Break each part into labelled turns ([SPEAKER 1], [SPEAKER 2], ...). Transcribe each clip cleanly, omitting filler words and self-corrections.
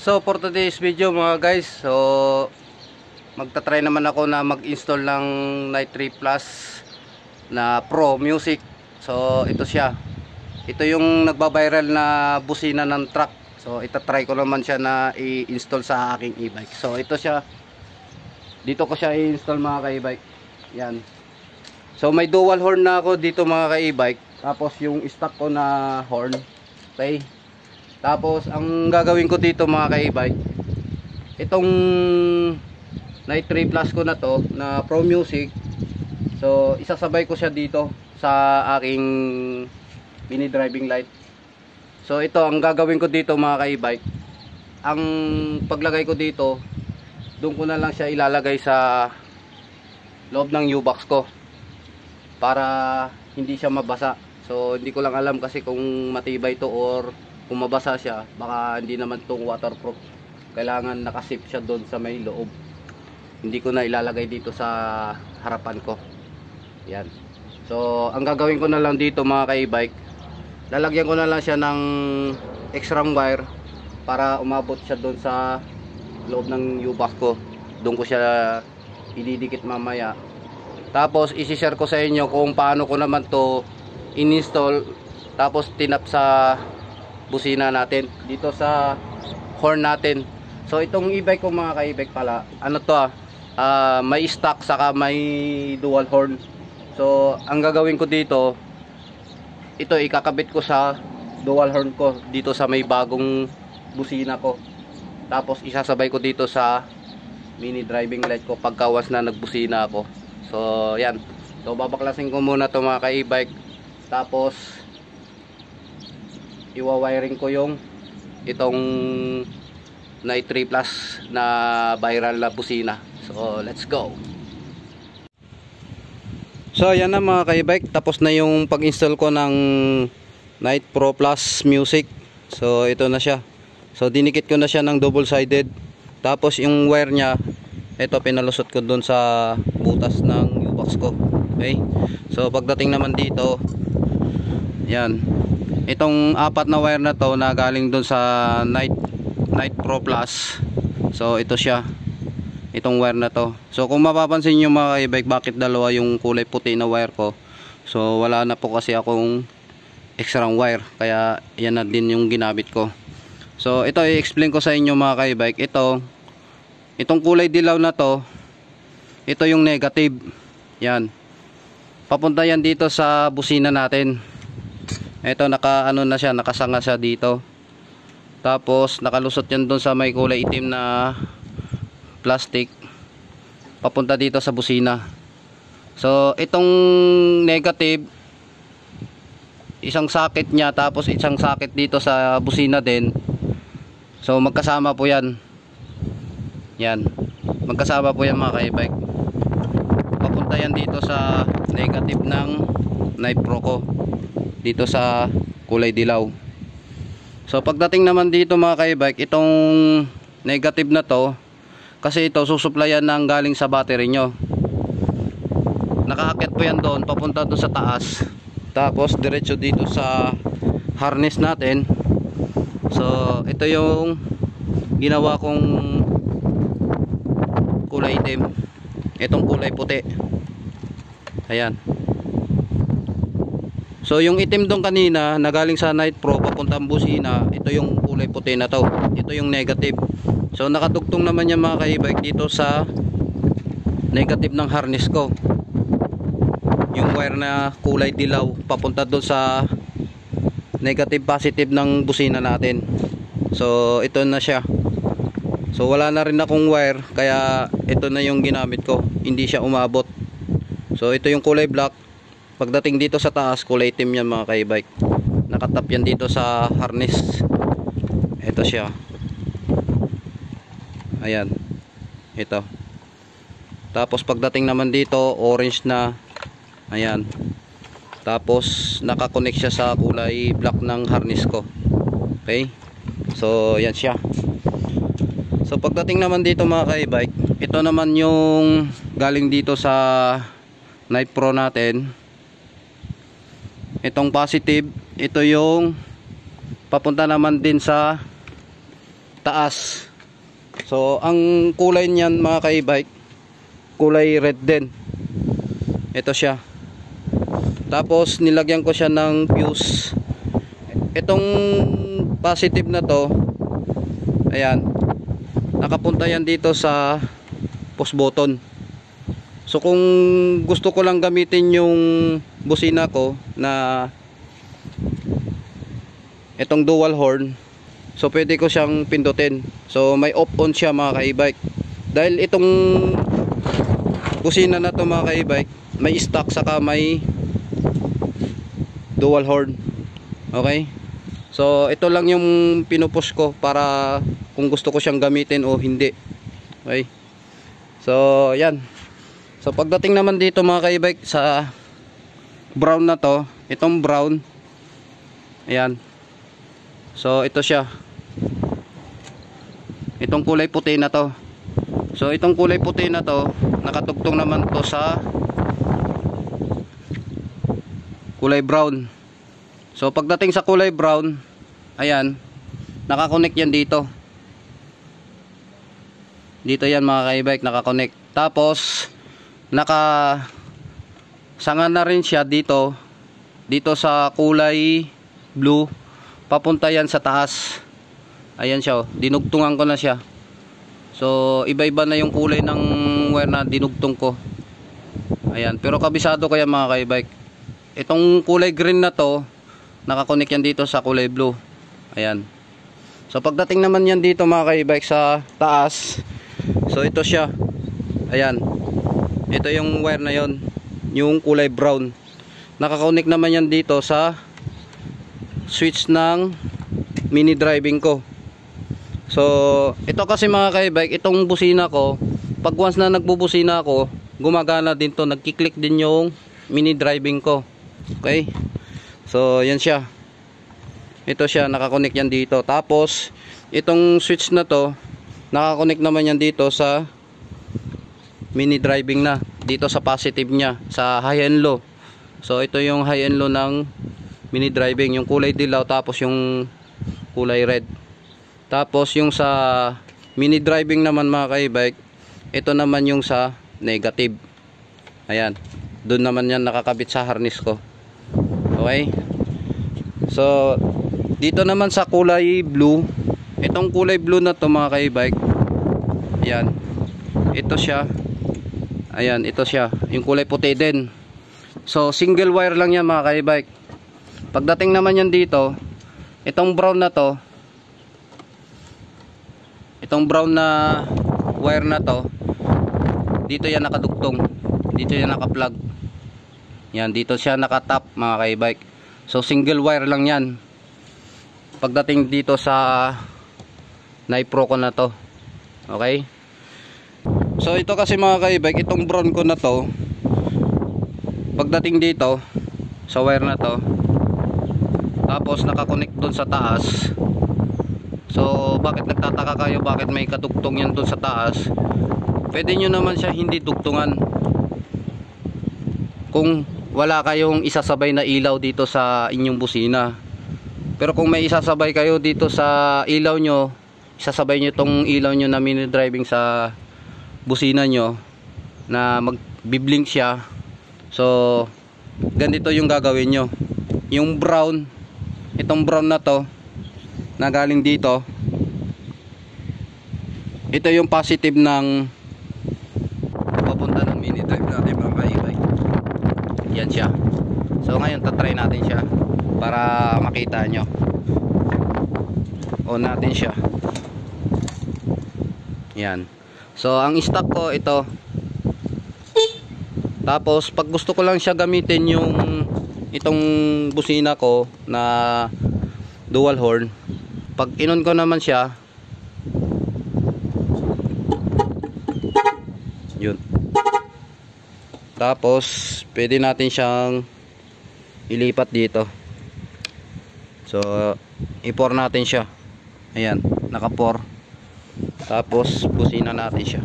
[SPEAKER 1] So for today's video mga guys, so magta-try naman ako na mag-install ng Night 3 Plus na Pro Music. So ito siya. Ito yung nagba-viral na busina ng truck. So ita-try ko naman siya na i-install sa aking e-bike. So ito siya. Dito ko siya i-install mga ka-e-bike. Yan. So may dual horn na ako dito mga ka-e-bike. Tapos yung stock ko na horn. Okay. Tapos ang gagawin ko dito mga ka-e-bike, itong Night 3 Plus ko na to na Pro Music, so isasabay ko siya dito sa aking mini driving light. So ito ang gagawin ko dito mga ka-e-bike, ang paglagay ko dito, doon ko na lang siya ilalagay sa loob ng U-box ko para hindi siya mabasa. So hindi ko lang alam kasi kung matibay to or kung mabasa siya, baka hindi naman itong waterproof. Kailangan nakasip siya doon sa may loob. Hindi ko na ilalagay dito sa harapan ko. Yan. So ang gagawin ko na lang dito mga ka-e-bike, lalagyan ko na lang siya ng extra wire para umabot siya doon sa loob ng U-box ko. Doon ko siya ididikit mamaya. Tapos isi-share ko sa inyo kung paano ko naman to in-install, tapos tinap sa busina natin dito sa horn natin. So itong e-bike ko mga ka-e-bike pala, ano to may stock saka may dual horn. So ang gagawin ko dito, ito ikakabit ko sa dual horn ko dito sa may bagong busina ko. Tapos isasabay ko dito sa mini driving light ko pagkawas na nagbusina ako. So yan. So babaklasin ko muna to mga ka-e-bike. Tapos iwa-wiring ko yung itong Night 3 Plus na viral na busina. So let's go. So ayan na mga ka-e-bike, tapos na yung pag-install ko ng Night Pro Plus Music. So ito na siya. So dinikit ko na siya ng double sided. Tapos yung wire nya, ito pinalusot ko dun sa butas ng U-box ko. Okay. So pagdating naman dito, yan, itong apat na wire na to na galing dun sa Night Pro Plus. So ito siya, itong wire na to. So kung mapapansin nyo mga ka-e-bike, bakit dalawa yung kulay puti na wire ko, so wala na po kasi akong extra wire, kaya yan na din yung ginamit ko. So ito i-explain ko sa inyo mga ka-e-bike. Itong kulay dilaw na to, ito yung negative. Yan, papunta yan dito sa busina natin. Ito ano na siya, nakasanga siya dito. Tapos nakalusot yan doon sa may kulay itim na plastic, papunta dito sa busina. So itong negative, isang socket niya, tapos isang socket dito sa busina din. So magkasama po yan. Yan, magkasama po yan mga ka-e-bike. Papunta yan dito sa negative ng Night Pro ko, dito sa kulay dilaw. So pagdating naman dito mga ka-e-bike, itong negative na to, kasi ito susuplayan ng galing sa battery nyo. Nakaakit po yan doon, papunta doon sa taas, tapos diretso dito sa harness natin. So ito yung ginawa kong kulay itim, itong kulay puti. Ayan. So yung itim doon kanina na galing sa Night Pro papuntang busina, ito yung kulay puti na to, ito yung negative. So nakadugtong naman yan mga ka-e-bike dito sa negative ng harness ko, yung wire na kulay dilaw papunta doon sa negative positive ng busina natin. So ito na siya. So wala na rin akong wire, kaya ito na yung ginamit ko, hindi siya umabot. So ito yung kulay black. Pagdating dito sa taas, kulay itim yan mga ka-e-bike. Nakatap yan dito sa harness. Ito siya. Ayan. Ito. Tapos pagdating naman dito, orange na. Ayan. Tapos nakakonect siya sa kulay black ng harness ko. Okay. So yan siya. So pagdating naman dito mga ka-e-bike, ito naman yung galing dito sa Night Pro natin. Itong positive, ito yung papunta naman din sa taas. So ang kulay niyan mga ka-e-bike, kulay red din. Ito siya. Tapos nilagyan ko siya ng fuse. Itong positive na to, ayan, nakapunta yan dito sa push button. So kung gusto ko lang gamitin yung busina ko na itong dual horn, so pwede ko siyang pindutin. So may off on siya mga ka-e-bike. Dahil itong busina na to mga ka-e-bike, may stock saka may dual horn. Okay? So ito lang yung pinupush ko para kung gusto ko siyang gamitin o hindi. Okay? So yan. So pagdating naman dito mga ka-e-bike sa brown na to, itong brown, ayan. So ito siya. Itong kulay puti na to. So itong kulay puti na to, nakatugtong naman to sa kulay brown. So pagdating sa kulay brown, ayan, nakakonect yan dito. Dito yan mga ka-e-bike, nakakonect. Tapos sanga na rin siya dito sa kulay blue, papunta yan sa taas. Ayan siya, oh. Dinugtungan ko na siya. So iba-iba na yung kulay ng wire na dinugtong ko. Ayan, pero kabisado ko yan mga ka-e-bike. Itong kulay green na to, nakakonek yan dito sa kulay blue. Ayan. So pagdating naman yan dito mga ka-e-bike sa taas, so ito siya. Ayan. Ito yung wire na yon, yung kulay brown. Nakakonek naman yan dito sa switch ng mini driving ko. So ito kasi mga ka-e-bike, itong busina ko, pag once na nagbubusina ako, gumagana din to, nagkiklik din yung mini driving ko. Okay? So yan siya. Ito siya, nakakonek yan dito. Tapos itong switch na to, nakakonek naman yan dito sa mini driving na, dito sa positive nya, sa high and low. So ito yung high and low ng mini driving, yung kulay dilaw tapos yung kulay red. Tapos yung sa mini driving naman mga ka-e-bike, ito naman yung sa negative. Ayan, doon naman yan nakakabit sa harness ko. Okay? So dito naman sa kulay blue, itong kulay blue na to mga ka-e-bike, ayan, ito siya. Ayan, ito siya, yung kulay puti din. So single wire lang yan mga ka-e-bike. Pagdating naman yan dito, itong brown na to, itong brown na wire na to, dito yan nakadugtong, dito yan nakaplug. Yan, dito siya nakatap mga ka-e-bike. So single wire lang yan pagdating dito sa Nipro ko na to. Okay? So ito kasi mga ka-e-bike, itong brown ko na to, pagdating dito sa wire na to, tapos nakakonect doon sa taas. So bakit nagtataka kayo bakit may katugtong yan doon sa taas? Pwede nyo naman siya hindi tugtungan kung wala kayong isasabay na ilaw dito sa inyong busina. Pero kung may isasabay kayo dito sa ilaw nyo, isasabay nyo tong ilaw nyo na mini driving sa busina nyo na magbiblink siya. So ganito yung gagawin nyo. Yung brown, itong brown na to na galing dito, ito yung positive ng papunta ng mini drive natin mga ka-e-bike. Yan siya. So ngayon tatry natin siya para makita nyo. On natin siya. Yan. So ang stock ko ito. Tapos pag gusto ko lang siya gamitin yung itong busina ko na dual horn, pag inon ko naman siya, yun. Tapos pwede natin siyang ilipat dito. So i-pour natin siya. Ayan, naka-pour. Tapos busina natin siya.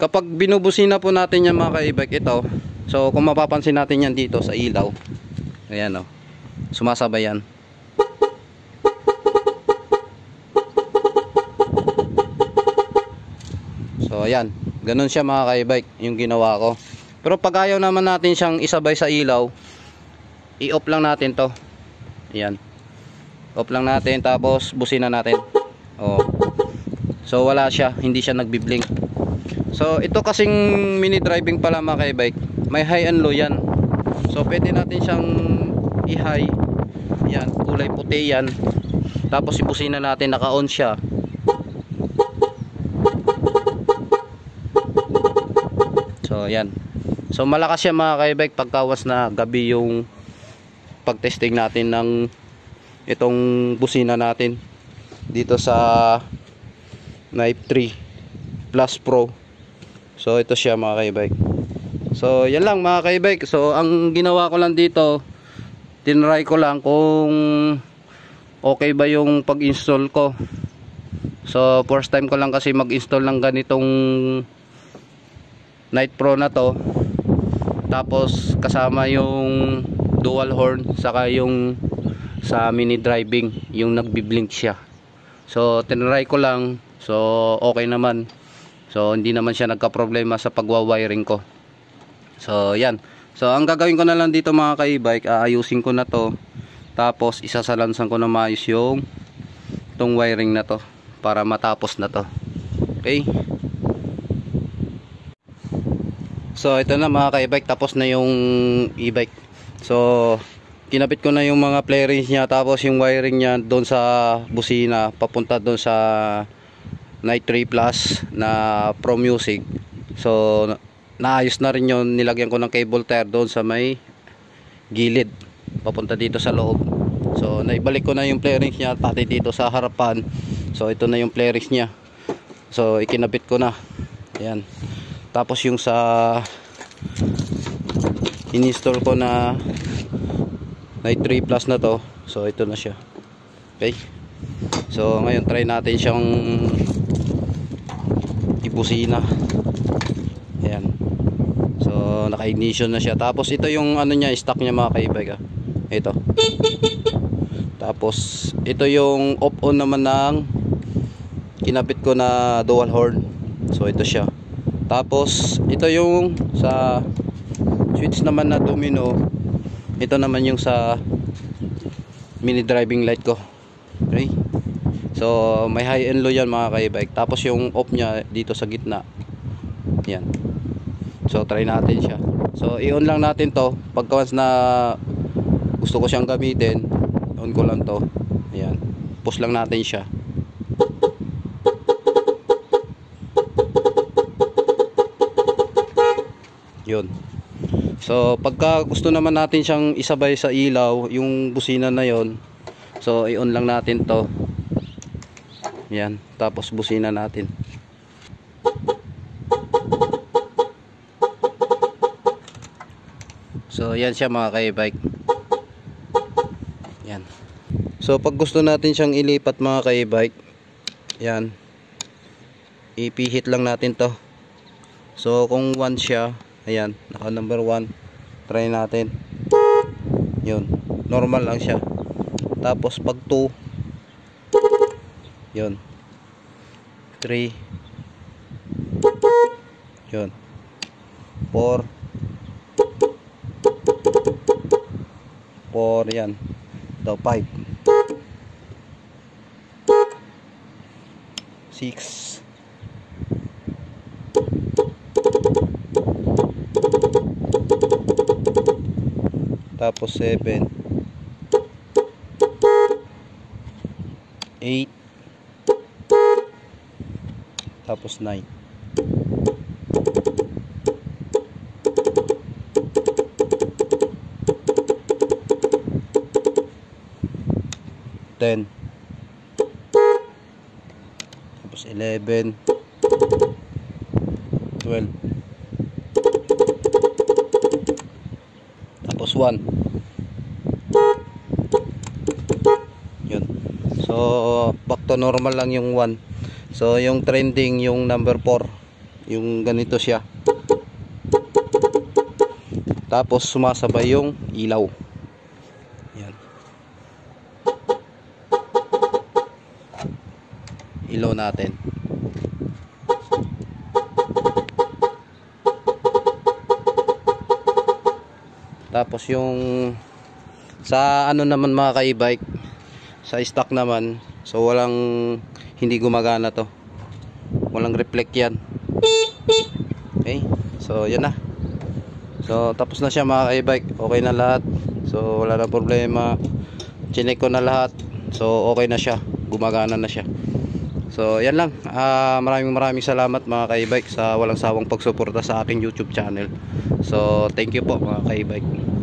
[SPEAKER 1] kapag binubusina po natin yan mga ka-e-bike, ito, so kung mapapansin natin yan dito sa ilaw, ayan o, sumasabay yan. So ayan, ganun siya mga ka-e-bike yung ginawa ko. Pero pag ayaw naman natin siyang isabay sa ilaw, i-off lang natin to. Ayan, off lang natin, tapos busina natin. Oh. So wala siya, hindi siya nagbi-blink. So ito kasing mini driving pala mga ka-e-bike, may high and low yan. So pwede natin siyang i-high. Yan, kulay puti yan. Tapos ibusina natin, naka-on siya. So yan. So malakas siya mga ka-e-bike pagkawas na gabi yung pagtesting natin ng itong busina natin dito sa Knife 3 Plus Pro. So ito siya mga ka-e-bike. So yan lang mga ka-e-bike. So ang ginawa ko lang dito, tinry ko lang kung okay ba yung pag-install ko. So first time ko lang kasi mag-install ng ganitong Knife Pro na to. Tapos kasama yung dual horn, saka yung sa mini driving, yung nagbi-blink siya. So tinry ko lang, so okay naman. So hindi naman siya nagka-problema sa pagwa-wiring ko. So yan. So ang gagawin ko na lang dito mga ka-e-bike, aayusin ko na to. Tapos isasalansan ko na maayos yung tong wiring na to para matapos na to. Okay? So ito na mga ka-e-bike, tapos na yung e-bike. So kinabit ko na yung mga playrings niya, tapos yung wiring niya doon sa busina papunta doon sa Knife 3 Plus na Pro Music. So naayos na rin yun, nilagyan ko ng cable tie doon sa may gilid papunta dito sa loob. So naibalik ko na yung playrings niya pati dito sa harapan. So ito na yung playrings niya. So ikinabit ko na. Ayan. Tapos yung sa in-install ko na Knife 3 Plus na to, so ito na siya. Okay, so ngayon try natin siyang ibusina. Ayan, so naka-ignition na siya. Tapos ito yung ano niya, stock niya mga ka-e-bike. Ito. Tapos ito yung off on naman ng kinabit ko na dual horn. So ito siya. Tapos ito yung sa switch naman na domino. Ito naman yung sa mini driving light ko. Okay, so may high and low yan mga ka-e-bike. Tapos yung off nya dito sa gitna. Yan. So try natin siya. So i-on lang natin to. Pagka once na gusto ko siyang gamitin, on ko lang to. Ayan, push lang natin siya. Yun. So pagka gusto naman natin siyang isabay sa ilaw, yung busina na yon, so i-on lang natin to. Yan, tapos busina natin. So yan siya mga ka-e-bike. Yan. So pag gusto natin siyang ilipat mga ka-e-bike, yan, ipihit lang natin to. So kung 1 siya, ayan, naka number 1, try natin. Yun, normal lang siya. Tapos pag 2, yun, 3, yun, 4, 4, yan, ito 5, 6, tapos 7, 8, tapos 9. Tapos 11, 12, tapos 1. Yun. So back to normal lang yung 1. So yung trending yung number 4. yung ganito siya. Tapos sumasabay yung ilaw. Yan. Ilaw natin. Tapos yung sa ano naman mga ka-e-bike, sa stock naman, so walang, hindi gumagana to. Walang reflect yan. Okay, so yan na. So tapos na siya mga ka-e-bike. Okay na lahat. So wala na problema. Chinek ko na lahat. So okay na siya. Gumagana na siya. So yan lang. Maraming salamat mga ka-e-bike sa walang sawang pagsuporta sa aking YouTube channel. So thank you po mga ka-e-bike.